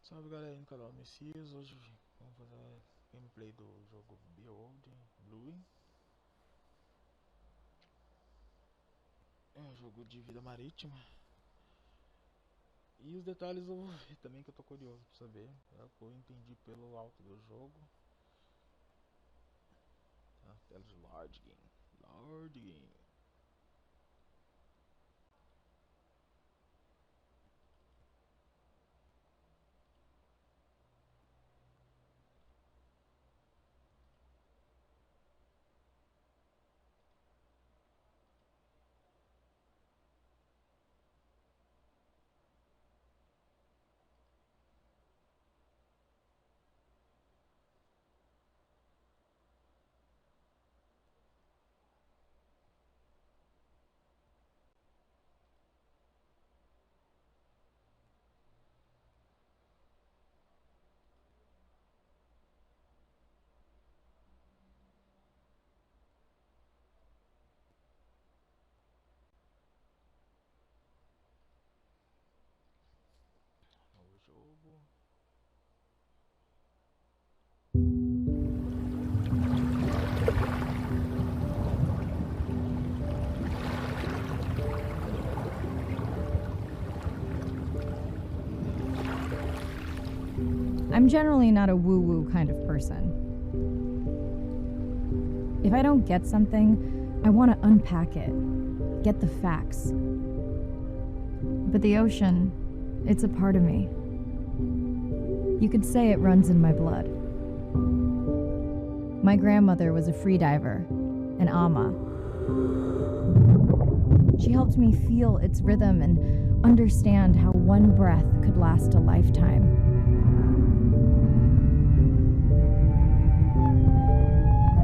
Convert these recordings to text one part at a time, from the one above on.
Salve galera do canal Messias, hoje vamos fazer gameplay do jogo Beyond Blue. É um jogo de vida marítima. E os detalhes eu vou ver também, que eu tô curioso pra saber. É o que eu entendi pelo alto do jogo. A tela de Lord Game. Lord Game. O jogo. I'm generally not a woo-woo kind of person. If I don't get something, I want to unpack it, get the facts. But the ocean, it's a part of me. You could say it runs in my blood. My grandmother was a freediver, an ama. She helped me feel its rhythm and understand how one breath could last a lifetime.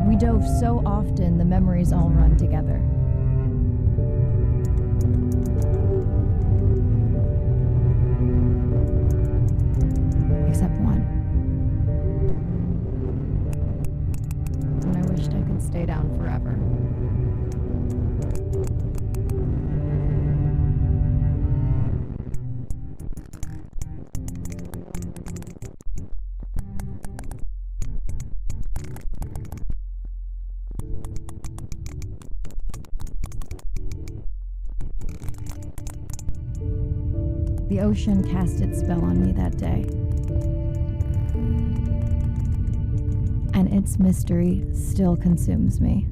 We dove so often, the memories all run together. Except one. And I wished I could stay down forever. The ocean cast its spell on me that day. And its mystery still consumes me.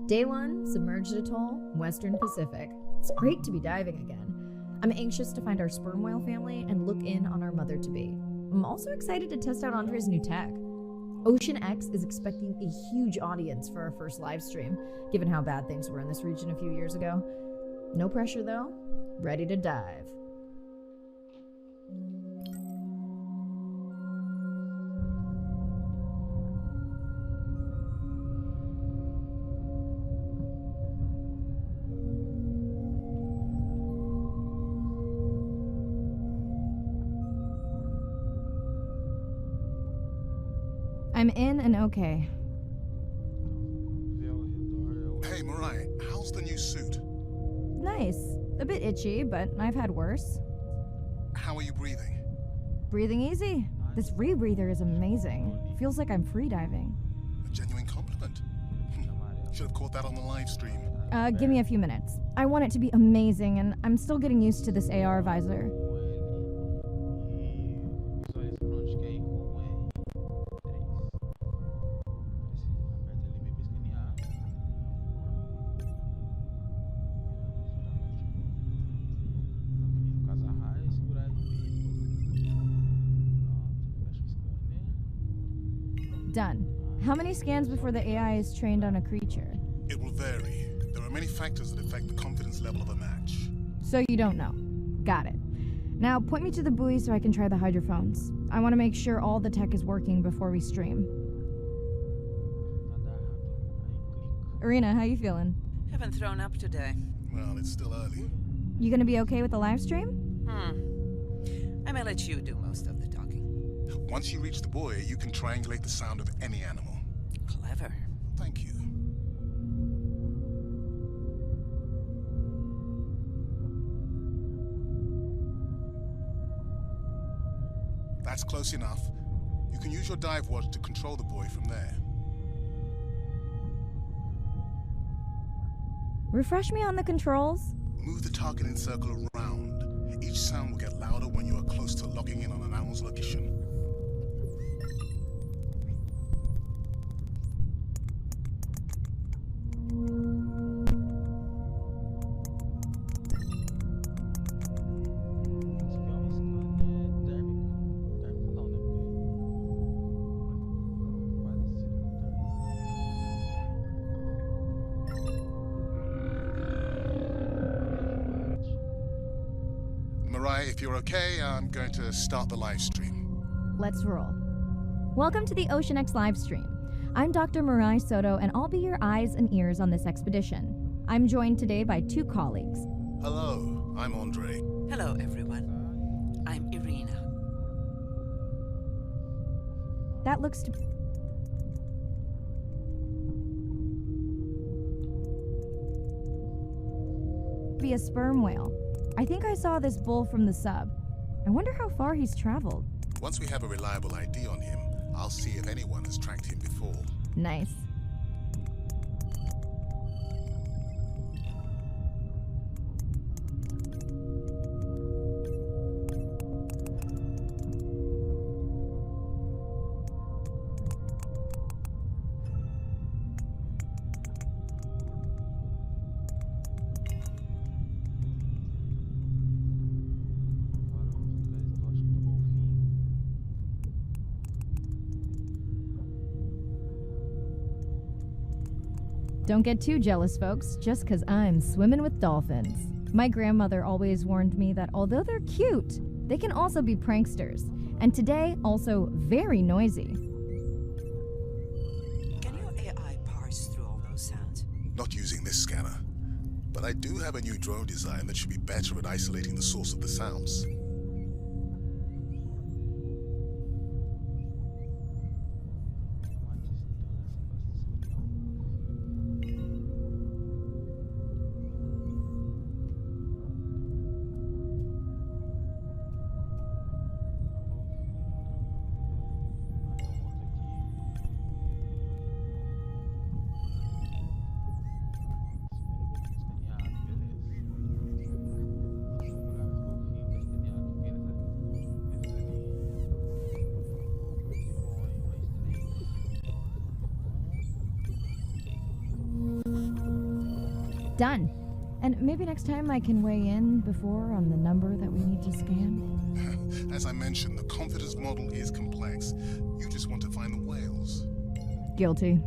Day 1, submerged atoll, Western Pacific. It's great to be diving again. I'm anxious to find our sperm whale family and look in on our mother-to-be. I'm also excited to test out Andre's new tech. OceanX is expecting a huge audience for our first live stream, given how bad things were in this region a few years ago. No pressure though, ready to dive. I'm in and okay. Hey, Mariah, how's the new suit? Nice. A bit itchy, but I've had worse. How are you breathing? Breathing easy. This rebreather is amazing. Feels like I'm freediving. A genuine compliment. Should have caught that on the live stream. Give me a few minutes. I want it to be amazing, and I'm still getting used to this AR visor. Done. How many scans before the AI is trained on a creature? It will vary. There are many factors that affect the confidence level of a match. So you don't know. Got it. Now point me to the buoy so I can try the hydrophones. I want to make sure all the tech is working before we stream. Irina, how you feeling? Haven't thrown up today. Well, it's still early. You gonna be okay with the live stream? I may let you do most of the talking. Once you reach the buoy, you can triangulate the sound of any animal. Clever. Thank you. That's close enough. You can use your dive watch to control the buoy from there. Refresh me on the controls? Move the targeting circle around. Each sound will get louder when you are close to logging in on an animal's location. If you're okay, I'm going to start the live stream. Let's roll. Welcome to the OceanX live stream. I'm Dr. Mirai Soto, and I'll be your eyes and ears on this expedition. I'm joined today by two colleagues. Hello, I'm Andre. Hello, everyone. I'm Irina. That looks to be a sperm whale. I think I saw this bull from the sub. I wonder how far he's traveled. Once we have a reliable ID on him, I'll see if anyone has tracked him before. Nice. Don't get too jealous, folks, just 'cause I'm swimming with dolphins. My grandmother always warned me that although they're cute, they can also be pranksters, and today also very noisy. Can your AI parse through all those sounds? Not using this scanner. But I do have a new drone design that should be better at isolating the source of the sounds. Done. And maybe next time I can weigh in before on the number that we need to scan. As I mentioned, the confidence model is complex. You just want to find the whales. Guilty.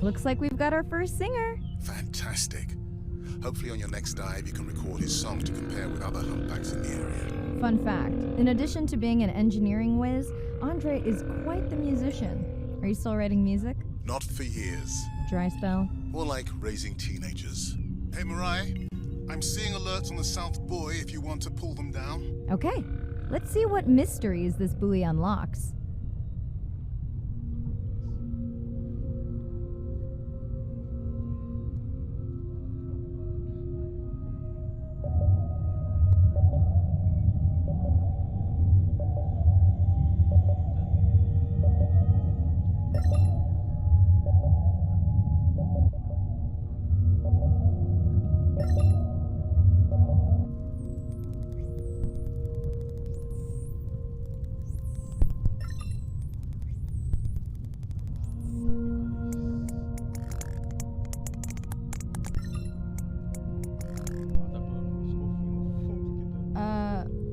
Looks like we've got our first singer. Fantastic. Hopefully on your next dive you can record his song to compare with other humpbacks in the area. Fun fact, in addition to being an engineering whiz, Andre is quite the musician. Are you still writing music? Not for years. Dry spell? More like raising teenagers. Hey, Mirai, I'm seeing alerts on the South Buoy if you want to pull them down. Okay, let's see what mysteries this buoy unlocks.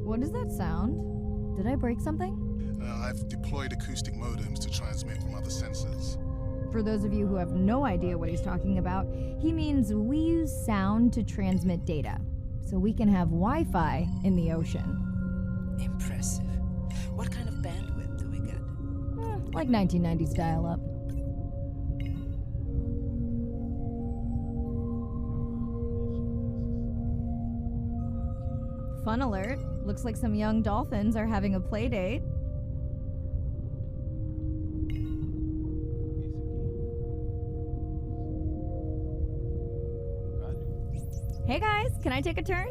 What does that sound? Did I break something? I've deployed acoustic modems to transmit from other sensors. For those of you who have no idea what he's talking about, he means we use sound to transmit data, so we can have Wi-Fi in the ocean. Impressive. What kind of bandwidth do we get? Like 1990s dial-up. Fun alert. Looks like some young dolphins are having a play date. Hey guys, can I take a turn?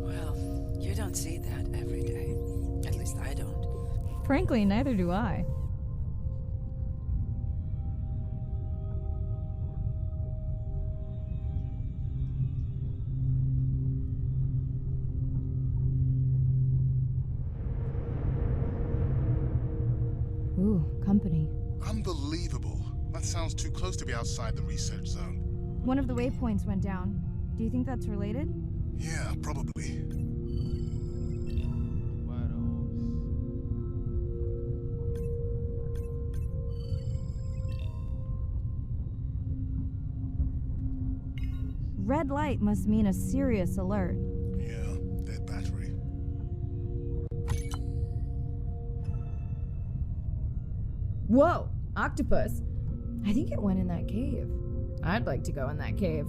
Well, you don't see that every day. At least I don't. Frankly, neither do I. Ooh, company. Unbelievable. That sounds too close to be outside the research zone. One of the waypoints went down. Do you think that's related? Yeah, probably. Red light must mean a serious alert. Yeah, dead battery. Whoa, octopus. I think it went in that cave. I'd like to go in that cave.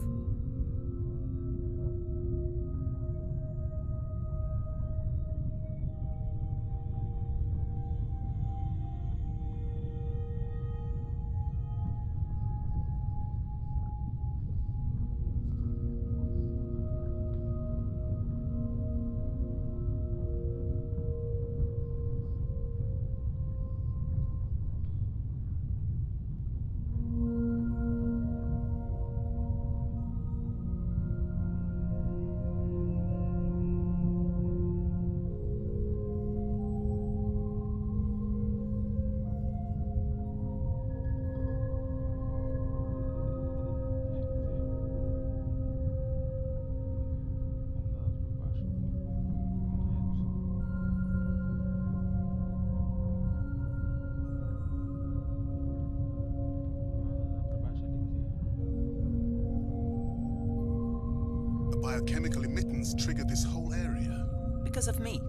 Biochemical emittance triggered this whole area. Because of me.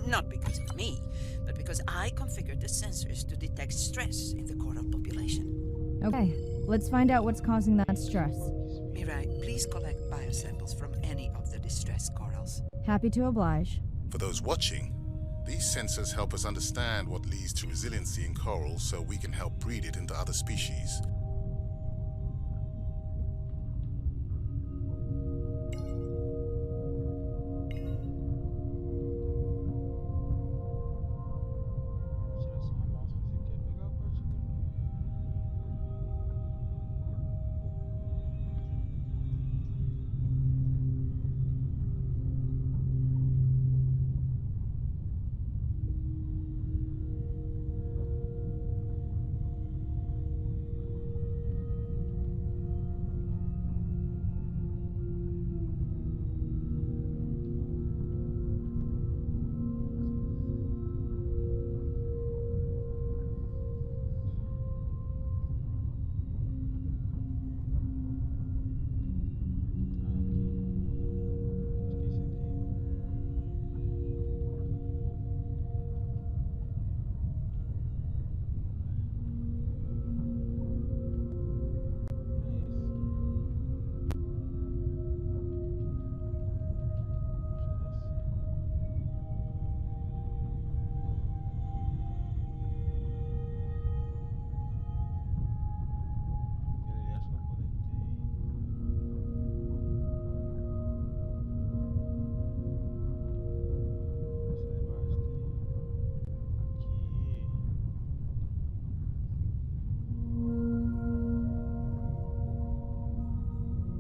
Not because of me, but because I configured the sensors to detect stress in the coral population. Okay, let's find out what's causing that stress. Mirai, please collect biosamples from any of the distressed corals. Happy to oblige. For those watching, these sensors help us understand what leads to resiliency in coral so we can help breed it into other species.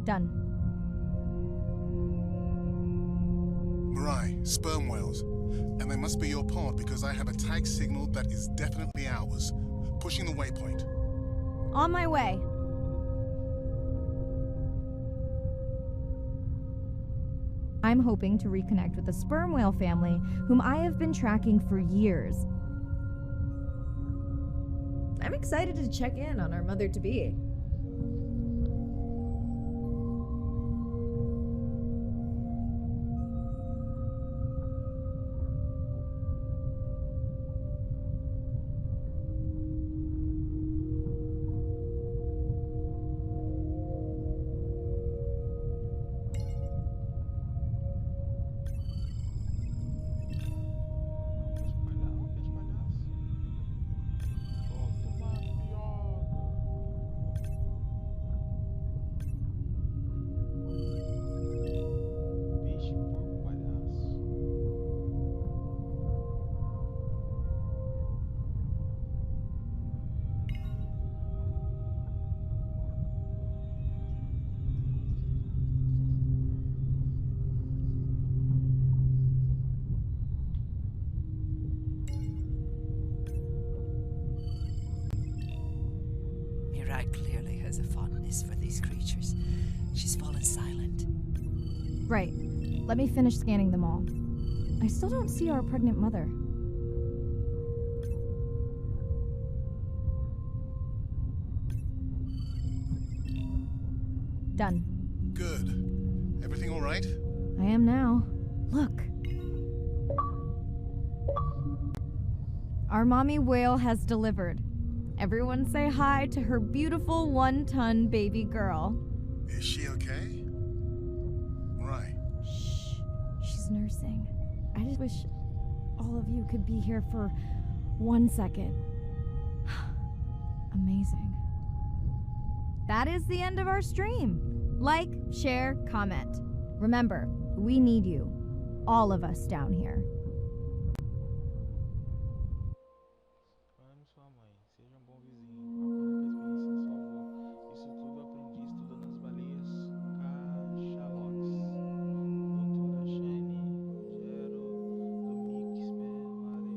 Done. Mirai, sperm whales. And they must be your pod because I have a tag signal that is definitely ours. Pushing the waypoint. On my way. I'm hoping to reconnect with the sperm whale family, whom I have been tracking for years. I'm excited to check in on our mother-to-be. Mirai clearly has a fondness for these creatures. She's fallen silent. Right. Let me finish scanning them all. I still don't see our pregnant mother. Done. Good. Everything all right? I am now. Look. Our mommy whale has delivered. Everyone say hi to her beautiful 1-ton baby girl. Is she okay? Right. Shh. She's nursing. I just wish all of you could be here for 1 second. Amazing. That is the end of our stream. Like, share, comment. Remember, we need you. All of us down here. Ame sua mãe, seja um bom vizinho, acolha a experiência em sua avó. Isso tudo eu aprendi estudando as baleias cachalotes. Doutora Shane, Gero, Domix, Mare,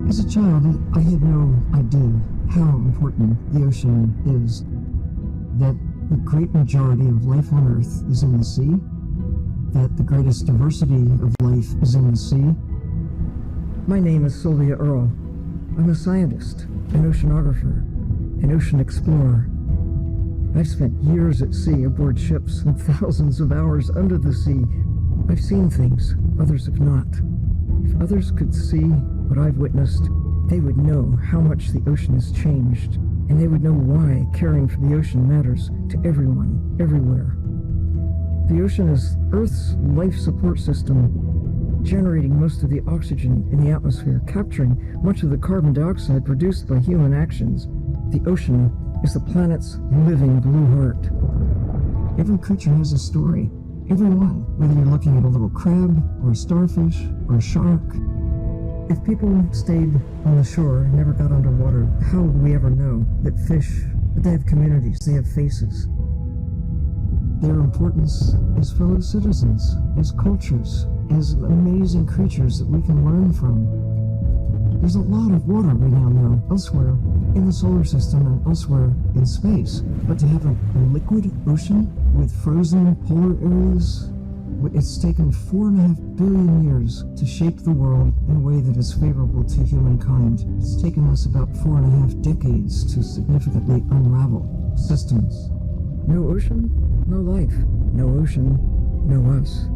As a child, I had no idea how important the ocean is. That the great majority of life on Earth is in the sea. That the greatest diversity of life is in the sea. My name is Sylvia Earle. I'm a scientist, an oceanographer, an ocean explorer. I've spent years at sea aboard ships and thousands of hours under the sea. I've seen things others have not. If others could see what I've witnessed, they would know how much the ocean has changed, and they would know why caring for the ocean matters to everyone, everywhere. The ocean is Earth's life support system, generating most of the oxygen in the atmosphere, capturing much of the carbon dioxide produced by human actions. The ocean is the planet's living blue heart. Every creature has a story. Everyone, whether you're looking at a little crab, or a starfish, or a shark. If people stayed on the shore and never got underwater, how would we ever know that fish, that they have communities, they have faces? Their importance as fellow citizens, as cultures, as amazing creatures that we can learn from. There's a lot of water we now know elsewhere in the solar system and elsewhere in space. But to have a liquid ocean with frozen polar areas, it's taken 4.5 billion years to shape the world in a way that is favorable to humankind. It's taken us about 4.5 decades to significantly unravel systems. No ocean, no life. No ocean, no us.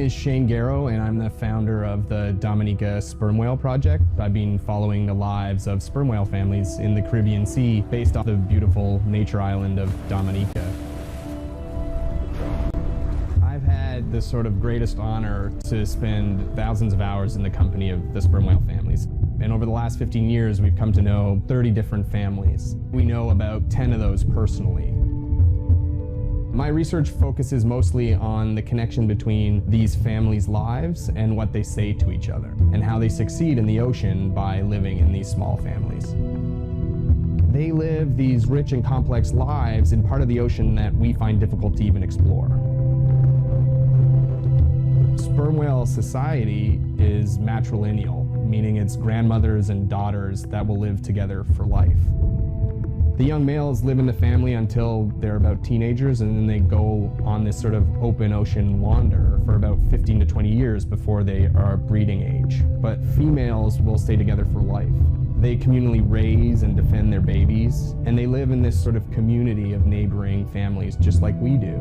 is Shane Garrow, and I'm the founder of the Dominica Sperm Whale Project. I've been following the lives of sperm whale families in the Caribbean Sea based off the beautiful nature island of Dominica. I've had the sort of greatest honor to spend thousands of hours in the company of the sperm whale families. And over the last 15 years, we've come to know 30 different families. We know about 10 of those personally. My research focuses mostly on the connection between these families' lives and what they say to each other, and how they succeed in the ocean by living in these small families. They live these rich and complex lives in part of the ocean that we find difficult to even explore. Sperm whale society is matrilineal, meaning it's grandmothers and daughters that will live together for life. The young males live in the family until they're about teenagers, and then they go on this sort of open ocean wander for about 15 to 20 years before they are breeding age. But females will stay together for life. They communally raise and defend their babies, and they live in this sort of community of neighboring families just like we do.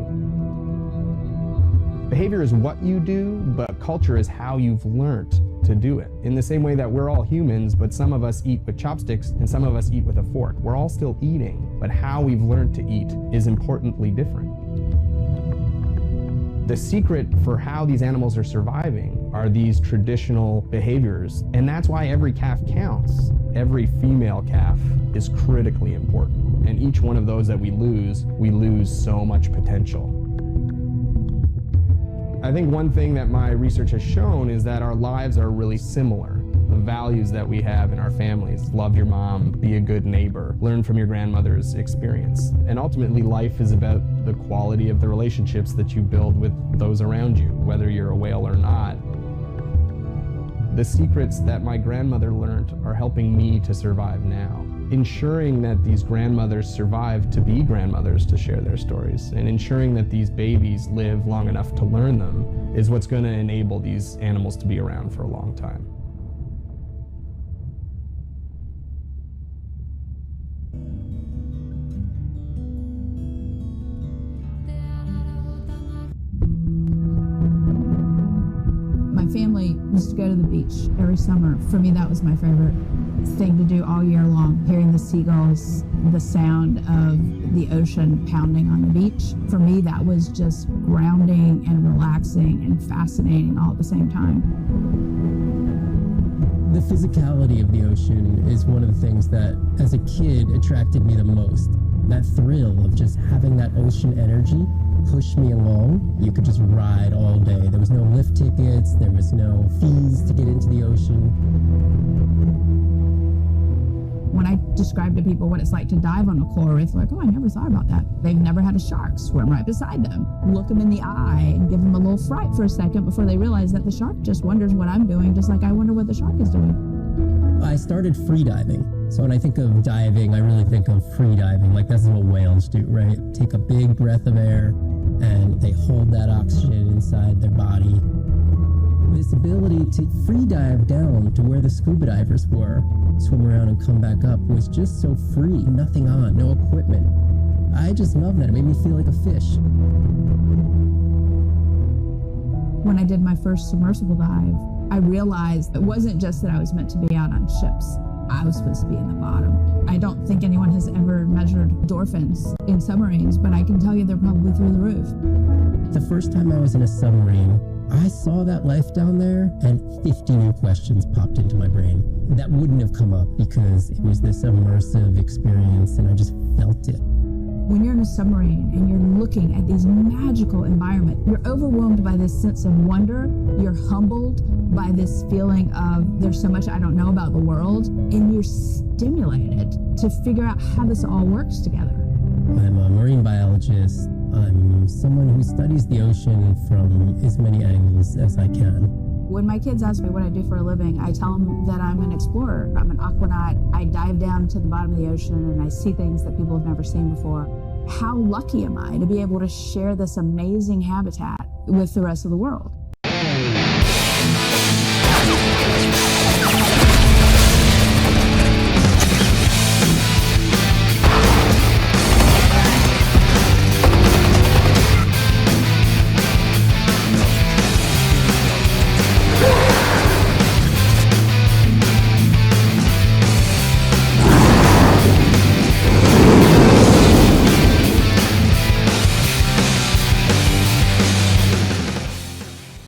Behavior is what you do, but culture is how you've learned to do it. In the same way that we're all humans, but some of us eat with chopsticks and some of us eat with a fork. We're all still eating, but how we've learned to eat is importantly different. The secret for how these animals are surviving are these traditional behaviors, and that's why every calf counts. Every female calf is critically important, and each one of those that we lose so much potential. I think one thing that my research has shown is that our lives are really similar. The values that we have in our families: love your mom, be a good neighbor, learn from your grandmother's experience. And ultimately, life is about the quality of the relationships that you build with those around you, whether you're a whale or not. The secrets that my grandmother learned are helping me to survive now. Ensuring that these grandmothers survive to be grandmothers to share their stories, and ensuring that these babies live long enough to learn them, is what's going to enable these animals to be around for a long time. My family used to go to the beach every summer. For me, that was my favorite thing to do all year long, hearing the seagulls, the sound of the ocean pounding on the beach. For me, that was just grounding and relaxing and fascinating all at the same time. The physicality of the ocean is one of the things that, as a kid, attracted me the most. That thrill of just having that ocean energy push me along. You could just ride all day. There was no lift tickets, there was no fees to get into the ocean. When I describe to people what it's like to dive on a coral reef, they're like, oh, I never thought about that. They've never had a shark swim right beside them. Look them in the eye and give them a little fright for a second before they realize that the shark just wonders what I'm doing, just like I wonder what the shark is doing. I started free diving. So when I think of diving, I really think of free diving. Like, that's what whales do, right? Take a big breath of air and they hold that oxygen inside their body. This ability to free dive down to where the scuba divers were, swim around and come back up, was just so free. Nothing on, no equipment. I just loved that. It made me feel like a fish. When I did my first submersible dive, I realized it wasn't just that I was meant to be out on ships. I was supposed to be in the bottom. I don't think anyone has ever measured dolphins in submarines, but I can tell you they're probably through the roof. The first time I was in a submarine, I saw that life down there, and 50 new questions popped into my brain that wouldn't have come up because it was this immersive experience, and I just felt it. When you're in a submarine and you're looking at these magical environments, you're overwhelmed by this sense of wonder. You're humbled by this feeling of there's so much I don't know about the world, and you're stimulated to figure out how this all works together. I'm a marine biologist. I'm someone who studies the ocean from as many angles as I can. When my kids ask me what I do for a living, I tell them that I'm an explorer. I'm an aquanaut. I dive down to the bottom of the ocean and I see things that people have never seen before. How lucky am I to be able to share this amazing habitat with the rest of the world?